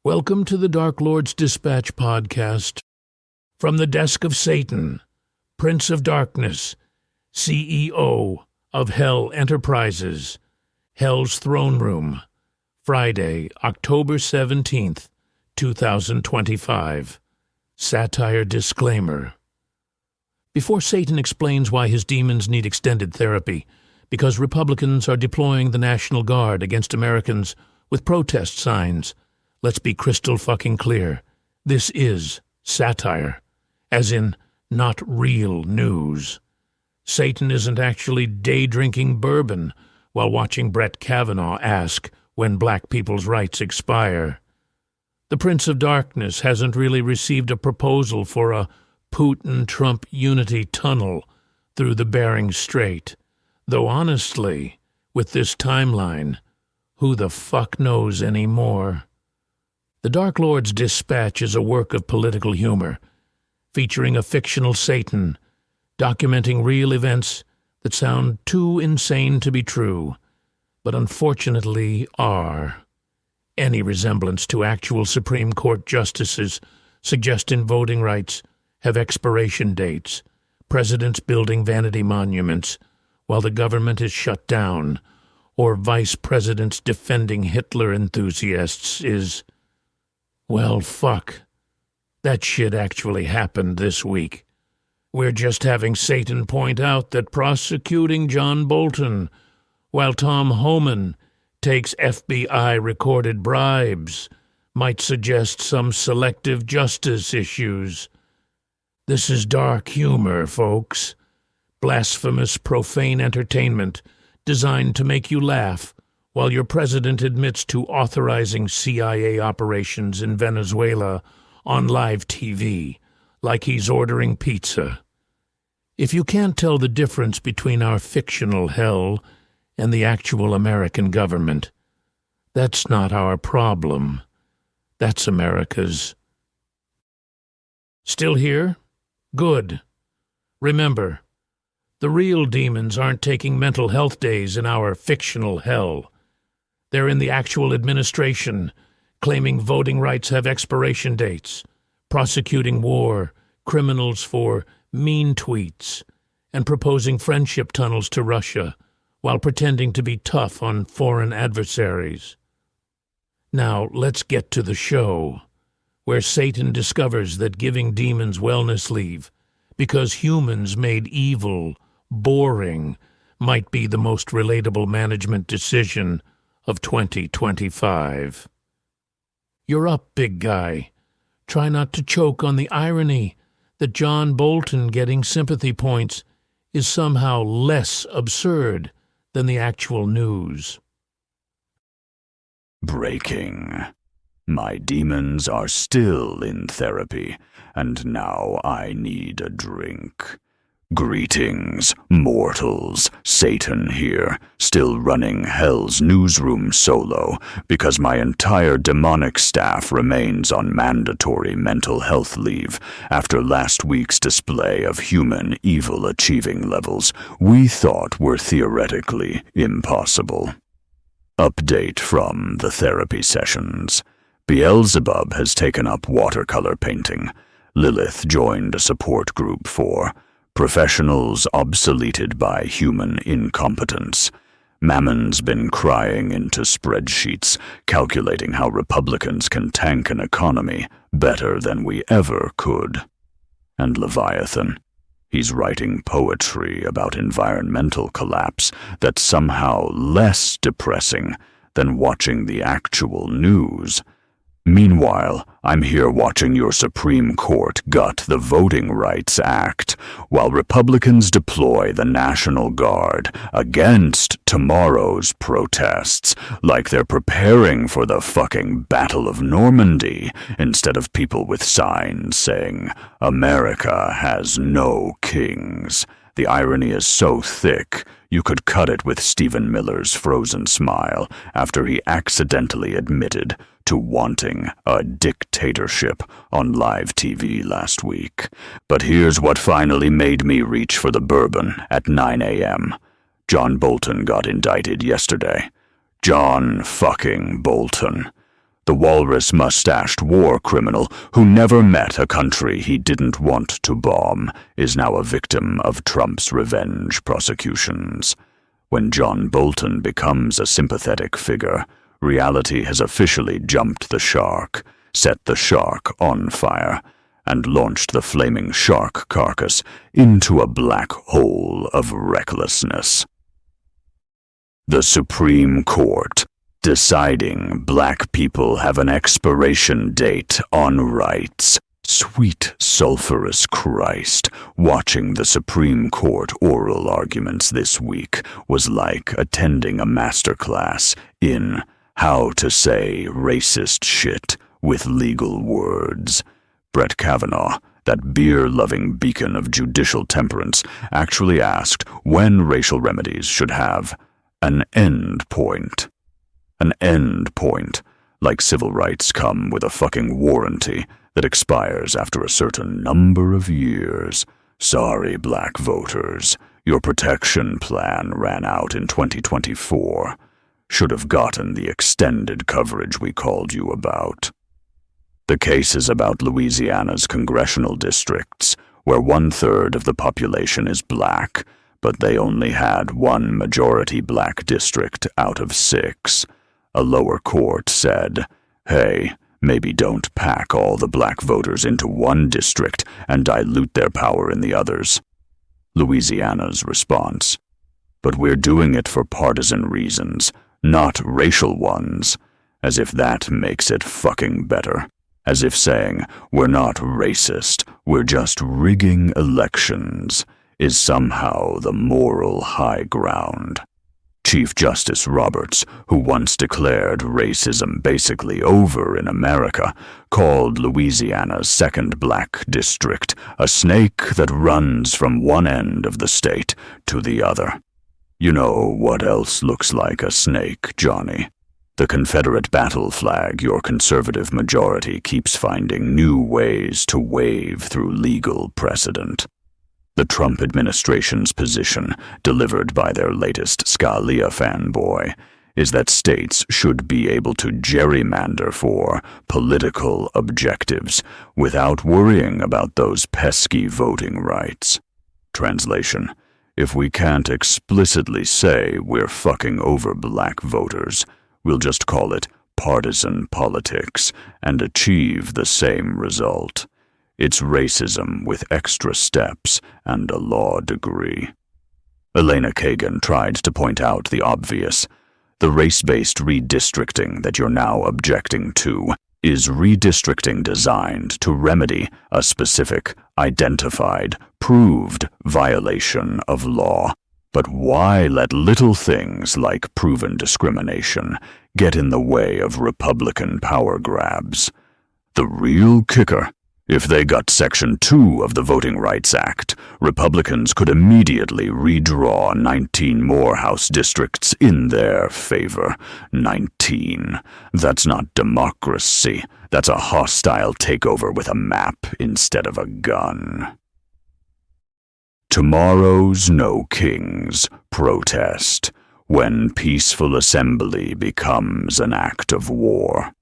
Welcome to the Dark Lord's Dispatch podcast. From the desk of Satan, Prince of Darkness, CEO of Hell Enterprises, Hell's Throne Room, Friday, October 17th, 2025. Satire disclaimer. Before Satan explains why his demons need extended therapy, because Republicans are deploying the National Guard against Americans with protest signs, let's be crystal fucking clear. This is satire, as in not real news. Satan isn't actually day-drinking bourbon while watching Brett Kavanaugh ask when black people's rights expire. The Prince of Darkness hasn't really received a proposal for a Putin-Trump Unity Tunnel through the Bering Strait, though honestly, with this timeline, who the fuck knows anymore? The Dark Lord's Dispatch is a work of political humor, featuring a fictional Satan, documenting real events that sound too insane to be true, but unfortunately are. Any resemblance to actual Supreme Court justices suggesting voting rights have expiration dates, presidents building vanity monuments while the government is shut down, or vice presidents defending Hitler enthusiasts is, well, fuck. That shit actually happened this week. We're just having Satan point out that prosecuting John Bolton, while Tom Homan takes FBI-recorded bribes, might suggest some selective justice issues. This is dark humor, folks. Blasphemous, profane entertainment designed to make you laugh while your president admits to authorizing CIA operations in Venezuela on live TV, like he's ordering pizza. If you can't tell the difference between our fictional hell and the actual American government, that's not our problem. That's America's. Still here? Good. Remember, the real demons aren't taking mental health days in our fictional hell. They're in the actual administration, claiming voting rights have expiration dates, prosecuting war, criminals for mean tweets, and proposing friendship tunnels to Russia while pretending to be tough on foreign adversaries. Now let's get to the show, where Satan discovers that giving demons wellness leave because humans made evil boring might be the most relatable management decision of 2025. You're up, big guy. Try not to choke on the irony that John Bolton getting sympathy points is somehow less absurd than the actual news. Breaking. My demons are still in therapy, and now I need a drink. Greetings, mortals. Satan here, still running Hell's newsroom solo because my entire demonic staff remains on mandatory mental health leave after last week's display of human evil achieving levels we thought were theoretically impossible. Update from the therapy sessions. Beelzebub has taken up watercolor painting. Lilith joined a support group for professionals obsoleted by human incompetence. Mammon's been crying into spreadsheets, calculating how Republicans can tank an economy better than we ever could. And Leviathan, he's writing poetry about environmental collapse that's somehow less depressing than watching the actual news. Meanwhile, I'm here watching your Supreme Court gut the Voting Rights Act, while Republicans deploy the National Guard against tomorrow's protests, like they're preparing for the fucking Battle of Normandy, instead of people with signs saying, "America has no kings." The irony is so thick, you could cut it with Stephen Miller's frozen smile after he accidentally admitted to wanting a dictatorship on live TV last week. But here's what finally made me reach for the bourbon at 9 a.m. John Bolton got indicted yesterday. John fucking Bolton. The walrus-mustached war criminal who never met a country he didn't want to bomb is now a victim of Trump's revenge prosecutions. When John Bolton becomes a sympathetic figure, reality has officially jumped the shark, set the shark on fire, and launched the flaming shark carcass into a black hole of recklessness. The Supreme Court, deciding black people have an expiration date on rights. Sweet sulphurous Christ, watching the Supreme Court oral arguments this week was like attending a masterclass in how to say racist shit with legal words. Brett Kavanaugh, that beer-loving beacon of judicial temperance, actually asked when racial remedies should have an end point. An end point, like civil rights come with a fucking warranty that expires after a certain number of years. Sorry, black voters, your protection plan ran out in 2024. Should have gotten the extended coverage we called you about. The case is about Louisiana's congressional districts, where 1/3 of the population is black, but they only had one majority black district out of 6. A lower court said, hey, maybe don't pack all the black voters into one district and dilute their power in the others. Louisiana's response, but we're doing it for partisan reasons, not racial ones, as if that makes it fucking better. As if saying, we're not racist, we're just rigging elections, is somehow the moral high ground. Chief Justice Roberts, who once declared racism basically over in America, called Louisiana's second black district a snake that runs from one end of the state to the other. You know what else looks like a snake, Johnny? The Confederate battle flag your conservative majority keeps finding new ways to wave through legal precedent. The Trump administration's position, delivered by their latest Scalia fanboy, is that states should be able to gerrymander for political objectives without worrying about those pesky voting rights. Translation: if we can't explicitly say we're fucking over black voters, we'll just call it partisan politics and achieve the same result. It's racism with extra steps and a law degree. Elena Kagan tried to point out the obvious. The race-based redistricting that you're now objecting to is redistricting designed to remedy a specific, identified, proved violation of law. But why let little things like proven discrimination get in the way of Republican power grabs? The real kicker: if they got Section 2 of the Voting Rights Act, Republicans could immediately redraw 19 more House districts in their favor. 19. That's not democracy. That's a hostile takeover with a map instead of a gun. Tomorrow's No Kings protest, when peaceful assembly becomes an act of war.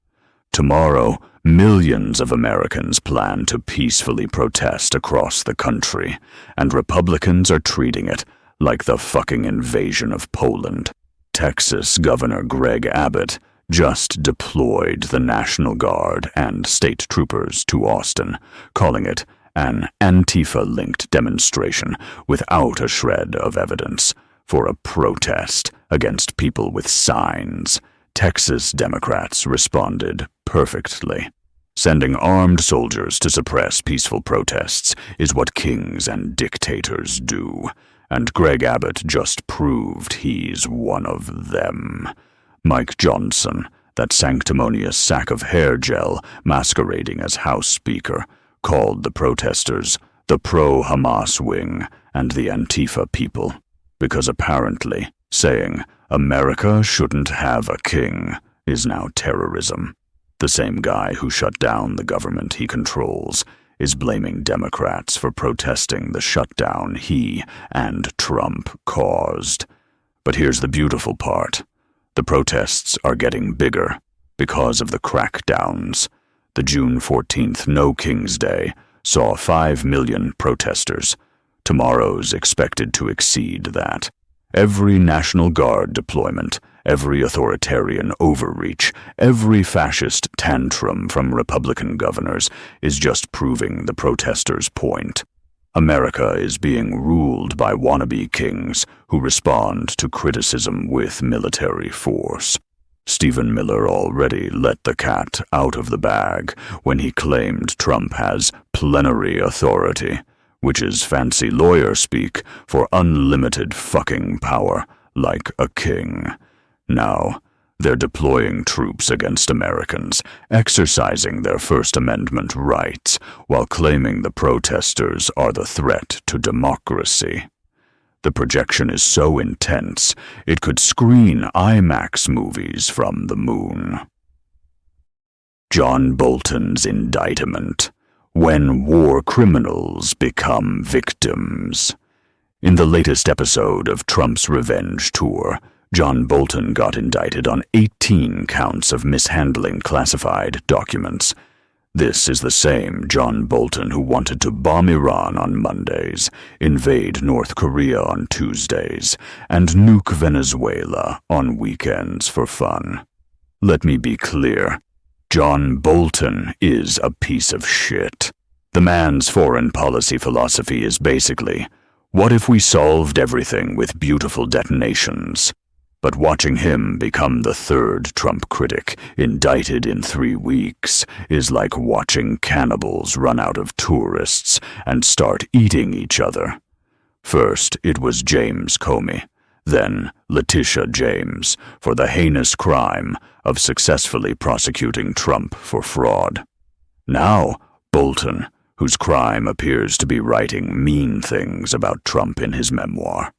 Tomorrow, millions of Americans plan to peacefully protest across the country, and Republicans are treating it like the fucking invasion of Poland. Texas Governor Greg Abbott just deployed the National Guard and state troopers to Austin, calling it an Antifa-linked demonstration without a shred of evidence for a protest against people with signs. Texas Democrats responded perfectly. Sending armed soldiers to suppress peaceful protests is what kings and dictators do, and Greg Abbott just proved he's one of them. Mike Johnson, that sanctimonious sack of hair gel masquerading as House Speaker, called the protesters the pro-Hamas wing and the Antifa people, because apparently saying America shouldn't have a king is now terrorism. The same guy who shut down the government he controls is blaming Democrats for protesting the shutdown he and Trump caused. But here's the beautiful part. The protests are getting bigger. because of the crackdowns. The June 14th No King's Day saw 5 million protesters. Tomorrow's expected to exceed that. Every National Guard deployment, every authoritarian overreach, every fascist tantrum from Republican governors is just proving the protesters' point. America is being ruled by wannabe kings who respond to criticism with military force. Stephen Miller already let the cat out of the bag when he claimed Trump has plenary authority, which is fancy lawyer speak for unlimited fucking power, like a king. Now, they're deploying troops against Americans, exercising their First Amendment rights, while claiming the protesters are the threat to democracy. The projection is so intense, it could screen IMAX movies from the moon. John Bolton's indictment: when war criminals become victims. In the latest episode of Trump's revenge tour, John Bolton got indicted on 18 counts of mishandling classified documents. This is the same John Bolton who wanted to bomb Iran on Mondays, invade North Korea on Tuesdays, and nuke Venezuela on weekends for fun. Let me be clear. John Bolton is a piece of shit. The man's foreign policy philosophy is basically, what if we solved everything with beautiful detonations? But watching him become the third Trump critic, indicted in 3 weeks, is like watching cannibals run out of tourists and start eating each other. First, it was James Comey, then Letitia James, for the heinous crime of successfully prosecuting Trump for fraud. Now, Bolton, whose crime appears to be writing mean things about Trump in his memoir.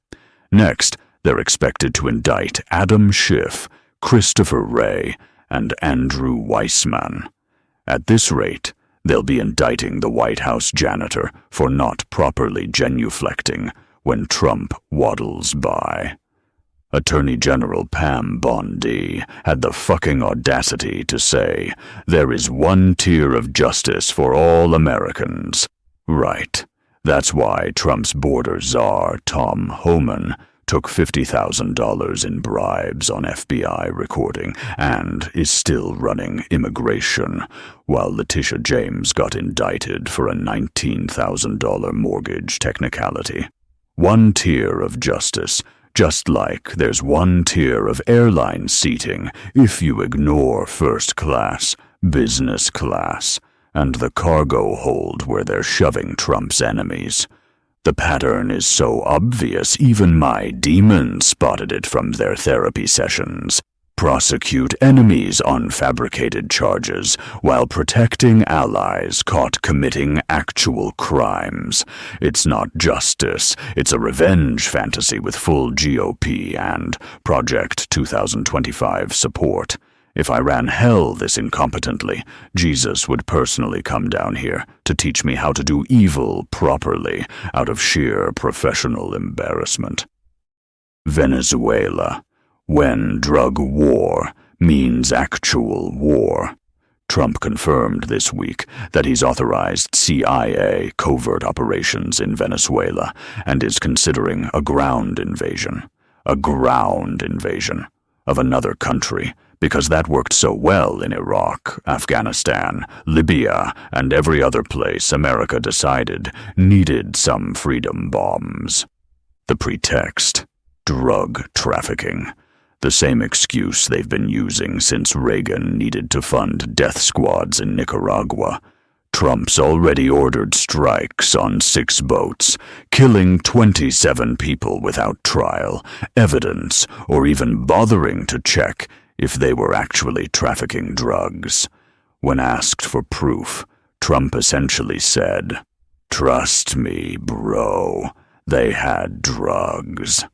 Next, they're expected to indict Adam Schiff, Christopher Wray, and Andrew Weissman. At this rate, they'll be indicting the White House janitor for not properly genuflecting when Trump waddles by. Attorney General Pam Bondi had the fucking audacity to say, there is one tier of justice for all Americans. Right. That's why Trump's border czar, Tom Homan, took $50,000 in bribes on FBI recording and is still running immigration, while Letitia James got indicted for a $19,000 mortgage technicality. One tier of justice, just like there's one tier of airline seating if you ignore first class, business class, and the cargo hold where they're shoving Trump's enemies. The pattern is so obvious even my demons spotted it from their therapy sessions. Prosecute enemies on fabricated charges while protecting allies caught committing actual crimes. It's not justice, it's a revenge fantasy with full GOP and Project 2025 support. If I ran hell this incompetently, Jesus would personally come down here to teach me how to do evil properly out of sheer professional embarrassment. Venezuela. When drug war means actual war. Trump confirmed this week that he's authorized CIA covert operations in Venezuela and is considering a ground invasion. A ground invasion of another country, because that worked so well in Iraq, Afghanistan, Libya, and every other place America decided needed some freedom bombs. The pretext: drug trafficking. The same excuse they've been using since Reagan needed to fund death squads in Nicaragua. Trump's already ordered strikes on 6 boats, killing 27 people without trial, evidence, or even bothering to check if they were actually trafficking drugs. When asked for proof, Trump essentially said, "Trust me, bro, they had drugs."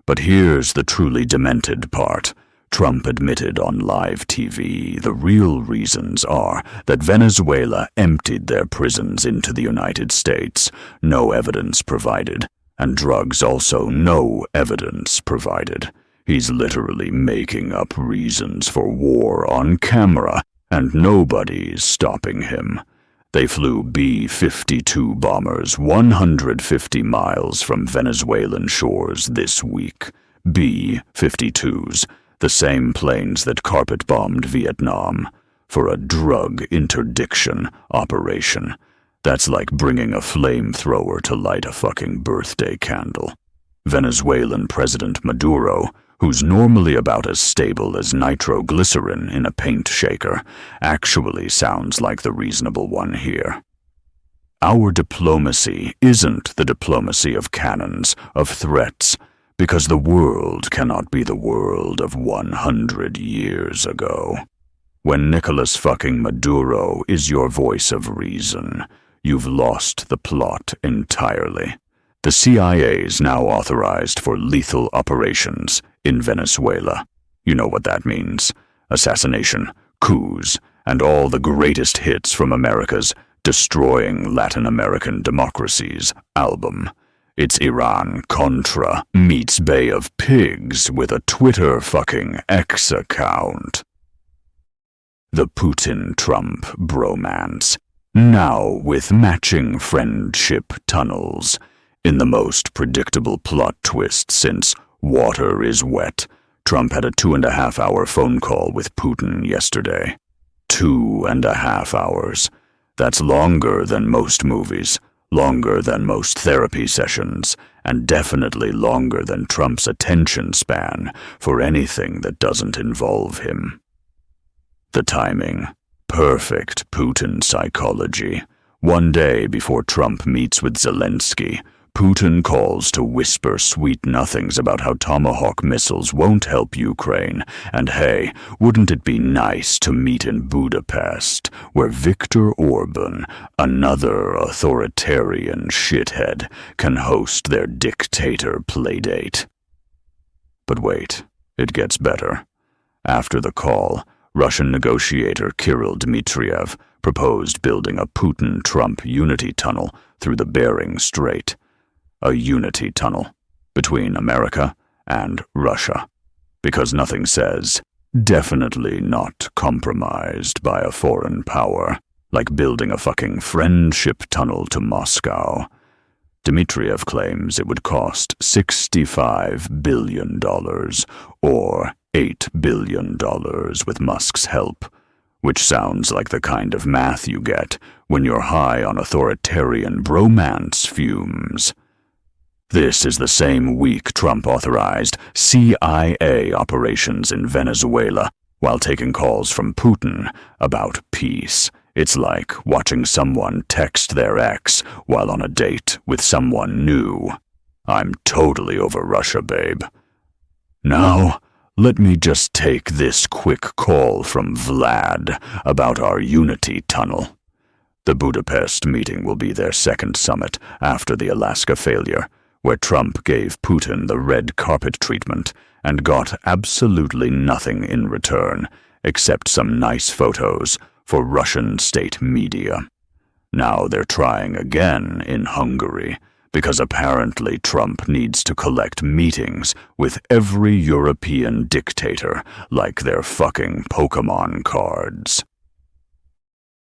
But here's the truly demented part. Trump admitted on live TV the real reasons are that Venezuela emptied their prisons into the United States, no evidence provided, and drugs also no evidence provided. He's literally making up reasons for war on camera, and nobody's stopping him. They flew B-52 bombers 150 miles from Venezuelan shores this week. B-52s, the same planes that carpet-bombed Vietnam, for a drug interdiction operation. That's like bringing a flamethrower to light a fucking birthday candle. Venezuelan President Maduro, who's normally about as stable as nitroglycerin in a paint shaker, actually sounds like the reasonable one here. Our diplomacy isn't the diplomacy of cannons, of threats, because the world cannot be the world of 100 years ago. When Nicolas fucking Maduro is your voice of reason, you've lost the plot entirely. The CIA's now authorized for lethal operations in Venezuela. You know what that means. Assassination, coups, and all the greatest hits from America's Destroying Latin American Democracies album. It's Iran-Contra meets Bay of Pigs with a Twitter fucking X account. The Putin-Trump bromance, now with matching friendship tunnels, in the most predictable plot twist since Water is Wet. Trump had a 2.5-hour phone call with Putin yesterday. 2.5 hours. That's longer than most movies, longer than most therapy sessions, and definitely longer than Trump's attention span for anything that doesn't involve him. The timing. Perfect Putin psychology. One day before Trump meets with Zelensky, Putin calls to whisper sweet nothings about how Tomahawk missiles won't help Ukraine, and hey, wouldn't it be nice to meet in Budapest, where Viktor Orban, another authoritarian shithead, can host their dictator playdate. But wait, it gets better. After the call, Russian negotiator Kirill Dmitriev proposed building a Putin-Trump Unity Tunnel through the Bering Strait. A unity tunnel between America and Russia, because nothing says, definitely not compromised by a foreign power, like building a fucking friendship tunnel to Moscow. Dmitriev claims it would cost $65 billion, or $8 billion with Musk's help, which sounds like the kind of math you get when you're high on authoritarian bromance fumes. This is the same week Trump authorized CIA operations in Venezuela while taking calls from Putin about peace. It's like watching someone text their ex while on a date with someone new. I'm totally over Russia, babe. Now, let me just take this quick call from Vlad about our Unity Tunnel. The Budapest meeting will be their second summit after the Alaska failure, where Trump gave Putin the red carpet treatment and got absolutely nothing in return except some nice photos for Russian state media. Now they're trying again in Hungary, because apparently Trump needs to collect meetings with every European dictator like they're fucking Pokemon cards.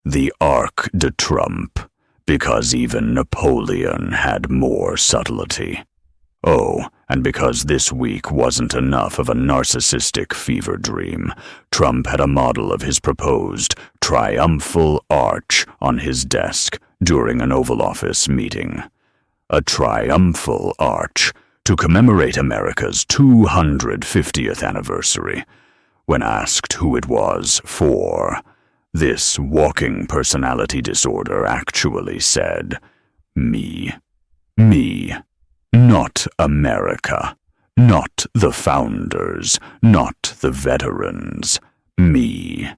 The Arc de Trump. Because even Napoleon had more subtlety. Oh, and because this week wasn't enough of a narcissistic fever dream, Trump had a model of his proposed triumphal arch on his desk during an Oval Office meeting. A triumphal arch to commemorate America's 250th anniversary. When asked who it was for, this walking personality disorder actually said, Me. Me. Not America. Not the founders. Not the veterans. Me.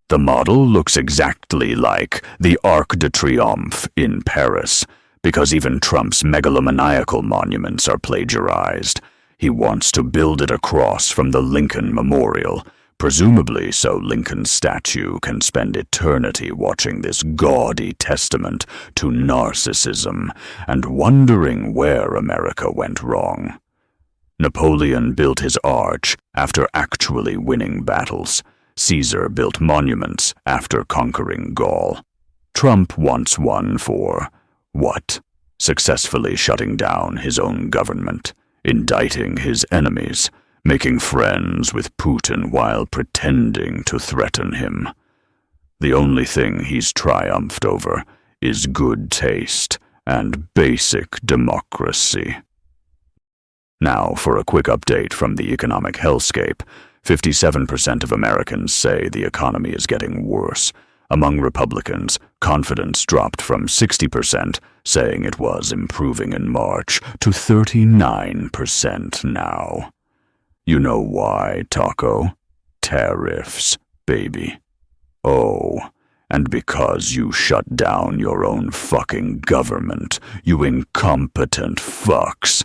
The model looks exactly like the Arc de Triomphe in Paris, because even Trump's megalomaniacal monuments are plagiarized. He wants to build it across from the Lincoln Memorial, presumably so Lincoln's statue can spend eternity watching this gaudy testament to narcissism and wondering where America went wrong. Napoleon built his arch after actually winning battles. Caesar built monuments after conquering Gaul. Trump wants one for what? Successfully shutting down his own government, indicting his enemies, making friends with Putin while pretending to threaten him. The only thing he's triumphed over is good taste and basic democracy. Now for a quick update from the economic hellscape. 57% of Americans say the economy is getting worse. Among Republicans, confidence dropped from 60%, saying it was improving in March, to 39% now. You know why, Taco? Tariffs, baby. Oh, and because you shut down your own fucking government, you incompetent fucks.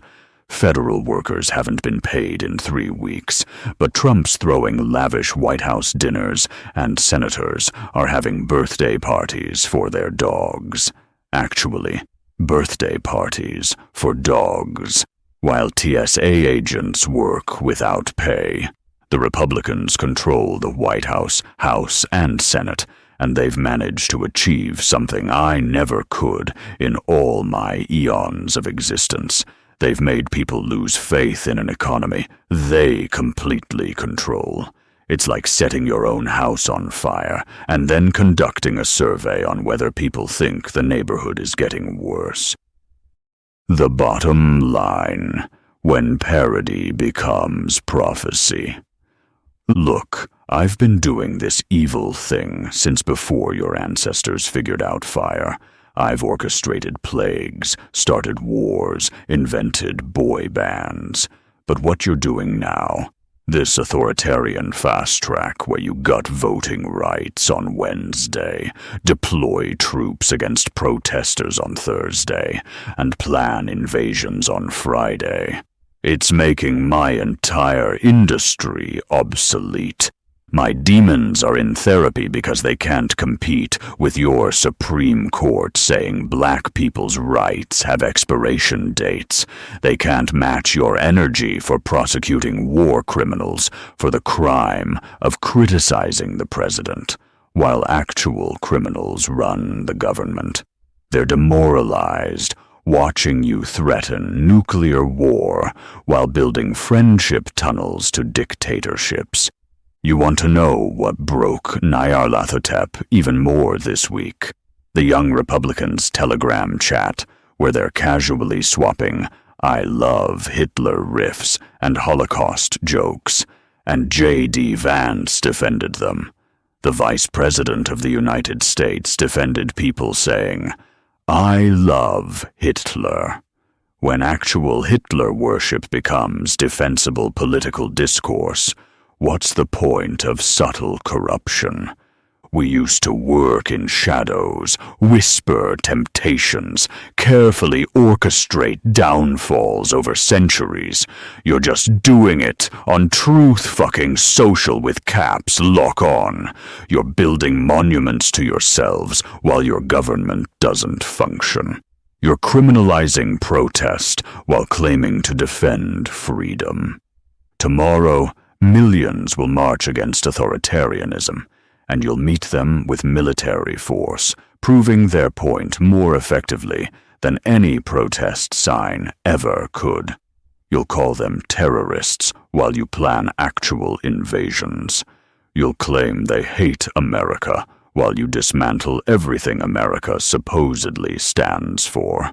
Federal workers haven't been paid in 3 weeks, but Trump's throwing lavish White House dinners, and senators are having birthday parties for their dogs. Actually, birthday parties for dogs, while TSA agents work without pay. The Republicans control the White House, House, and Senate, and they've managed to achieve something I never could in all my eons of existence. They've made people lose faith in an economy they completely control. It's like setting your own house on fire and then conducting a survey on whether people think the neighborhood is getting worse. The bottom line, when parody becomes prophecy. Look, I've been doing this evil thing since before your ancestors figured out fire. I've orchestrated plagues, started wars, invented boy bands. But what you're doing now, this authoritarian fast track where you gut voting rights on Wednesday, deploy troops against protesters on Thursday, and plan invasions on Friday, it's making my entire industry obsolete. My demons are in therapy because they can't compete with your Supreme Court saying black people's rights have expiration dates. They can't match your energy for prosecuting war criminals for the crime of criticizing the president, while actual criminals run the government. They're demoralized, watching you threaten nuclear war while building friendship tunnels to dictatorships. You want to know what broke Nyarlathotep even more this week? The Young Republicans' Telegram chat, where they're casually swapping "I love Hitler" riffs and Holocaust jokes, and J.D. Vance defended them. The Vice President of the United States defended people saying, "I love Hitler." When actual Hitler worship becomes defensible political discourse, what's the point of subtle corruption? We used to work in shadows, whisper temptations, carefully orchestrate downfalls over centuries. You're just doing it on Truth Fucking Social with caps lock on. You're building monuments to yourselves while your government doesn't function. You're criminalizing protest while claiming to defend freedom. Tomorrow, millions will march against authoritarianism, and you'll meet them with military force, proving their point more effectively than any protest sign ever could. You'll call them terrorists while you plan actual invasions. You'll claim they hate America while you dismantle everything America supposedly stands for.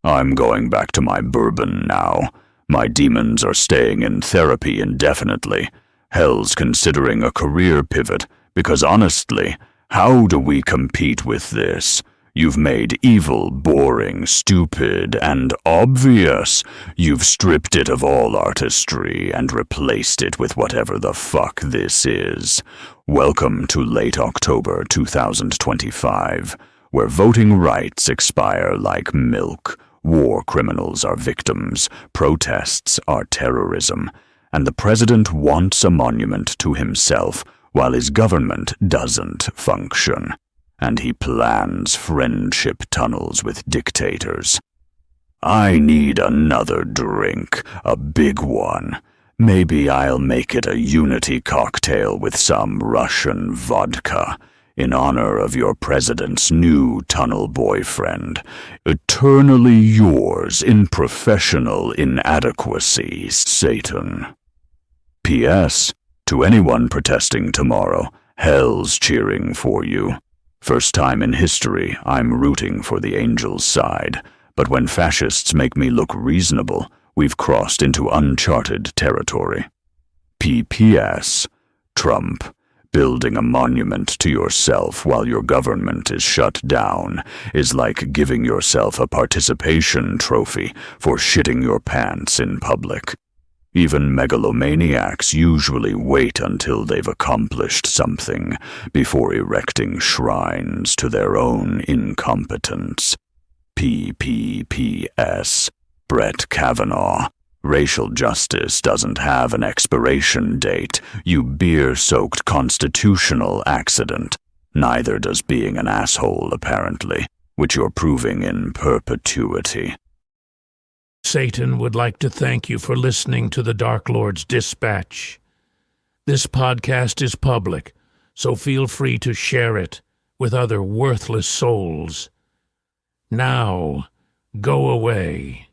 I'm going back to my bourbon now. My demons are staying in therapy indefinitely. Hell's considering a career pivot, because honestly, how do we compete with this? You've made evil boring, stupid, and obvious. You've stripped it of all artistry and replaced it with whatever the fuck this is. Welcome to late October 2025, where voting rights expire like milk. War criminals are victims, protests are terrorism, and the president wants a monument to himself while his government doesn't function, and he plans friendship tunnels with dictators. I need another drink, a big one. Maybe I'll make it a unity cocktail with some Russian vodka, in honor of your president's new tunnel boyfriend. Eternally yours in professional inadequacy, Satan. P.S. To anyone protesting tomorrow, hell's cheering for you. First time in history, I'm rooting for the angels' side. But when fascists make me look reasonable, we've crossed into uncharted territory. P.P.S. Trump, building a monument to yourself while your government is shut down is like giving yourself a participation trophy for shitting your pants in public. Even megalomaniacs usually wait until they've accomplished something before erecting shrines to their own incompetence. P.P.P.S. Brett Kavanaugh. Racial justice doesn't have an expiration date, you beer-soaked constitutional accident. Neither does being an asshole, apparently, which you're proving in perpetuity. Satan would like to thank you for listening to the Dark Lord's Dispatch. This podcast is public, so feel free to share it with other worthless souls. Now, go away.